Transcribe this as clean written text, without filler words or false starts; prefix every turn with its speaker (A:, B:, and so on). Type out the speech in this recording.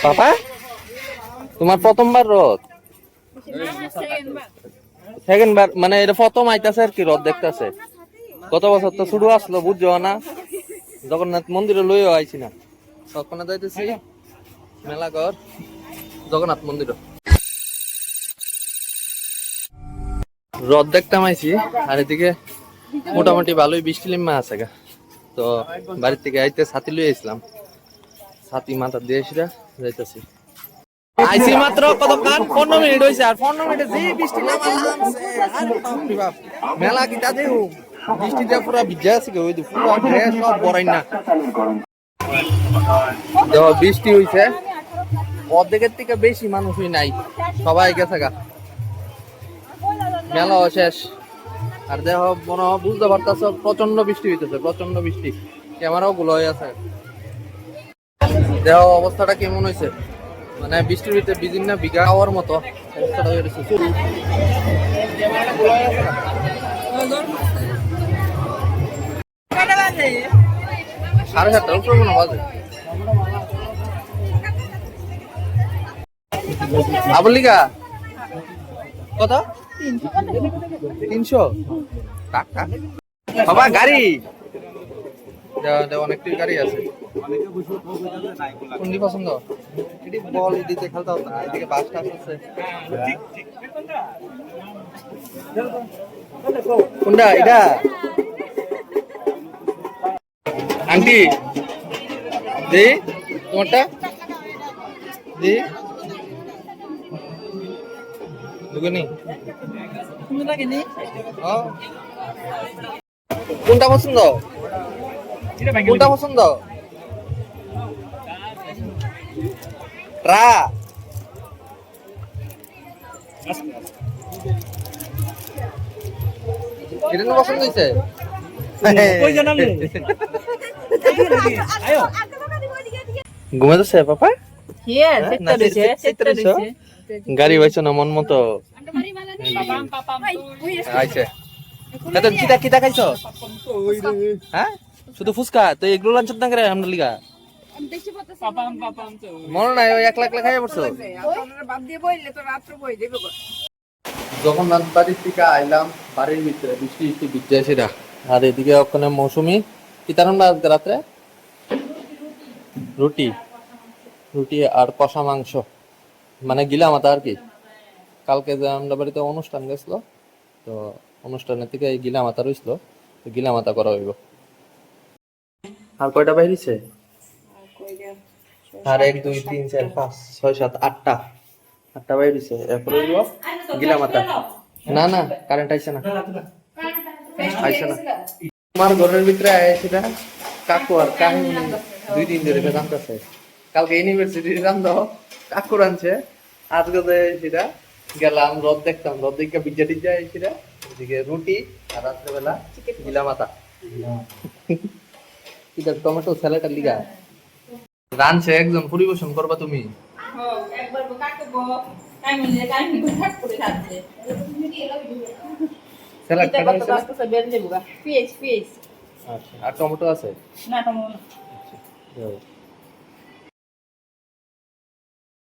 A: পাপা তোমার প্রথমবার রথ? সেকেন্ড বার মানে এটা প্রথম আইতাছে আর কি রথ দেখতেছে। গত বছর তো শুরু আসলো বুঝছো না, জগন্নাথ মন্দিরে লইও আইছি না, তখন যাইতেছি মেলাঘর জগন্নাথ মন্দির। রথ দেখতাম আইছি, আর এদিকে মোটামুটি ভালোই বৃষ্টি লিম্মা আছে গা। তো বাড়ির থেকে আইতে ছাতি লই আইছিলাম, ছাতি মাথা দিয়ে যাইতেছি। আইসি মাত্র কতক্ষণ 15 মিনিট হইছে, আর 15 মিনিটে যে বৃষ্টি নামছে আর বাপ রে বাপ, মেলা কিটা দেউ বৃষ্টিতে পুরো ভিজা আছে ওই পুরো ড্রেস সব বড়াই না। দেখো বৃষ্টি হইছে, অর্ধেকের থেকে বেশি মানুষই নাই, সবাই গেছে গা, মেলা শেষ। আর দেখো মনে বুঝতে পারতাছ প্রচন্ড বৃষ্টি হইতেছে, প্রচন্ড বৃষ্টি, ক্যামেরাও গুলো হয়ে আছে। দেখো অবস্থাটা কেমন হয়েছে, মানে বৃষ্টির ভিতরে বিভিন্ন বিঘা হওয়ার মতো অবস্থাটা হয়ে গেছে। সাড়ে 7টার উপরে মনে বাজে। আবলিকা কত? 300 টাকা। বাবা গাড়ি অনেকটি গাড়ি আছে, কোনটি পছন্দ? এটি বল এদিকে খেলতে হতো না, এদিকে বাস টাস আছে। কোনটা এটা? আন্টি দি তোমারটা দি দুগনি কোনটা পছন্দ? কোনটা পছন্দ? রা এটা না পছন্দ হইছে? ঘুমাইতেছে পাপা? গাড়ি পাইছো না মন মতো? আইছে কিতা কিতা খাইছো? হ্যাঁ শুধু ফুচকা? তো এগুলো লাঞ্চ না করে আমরা লিগা মনে নাই ওই 1 লাখ খাইয়া পড়ছো। জগন্নাথ বাড়ির থেকে আইলাম, বাড়ির ভিতরে বৃষ্টি বৃষ্টি ভিজেছিরা। আর এদিকে ওখানে মৌসুমি কিতারান রাত্রে রুটি রুটি আর কষা মাংস, মানে গিলা মাথা আর কি। কালকে যে আমরা বাড়িতে অনুষ্ঠান গেছিল, তো অনুষ্ঠানের থেকে এই গিলা মাথা রইছিল, তো গিলা মাথা করা হইব। আর কয়টা বাইরিছে? আর 1 2 3 4 5 6 7 8টা বাইরিছে। এরপর হইব গিলা মাথা। না না কারেন্ট আইছে না, আইছে না। তোমার ঘরের ভিতরে আইছিলা কাকু আর কাহিনী 2 দিন ধরে জানতেছে। কালকে ইউনিভার্সিটির রান্ধ কাকু আনছে, আজকে সেটা গেলাম রথ দেখতাম, রথ দেখে বিজা টিজা এসেছিলা। এদিকে রুটি আর রাত্রেবেলা গিলা মাথা। এটা টমেটো স্যালাডের লিগা রানছে একজন, পরিবেশন করবা তুমি? স্যালাড কাটা হইছে? আচ্ছা আর টমেটো আছে? না টমেটো না।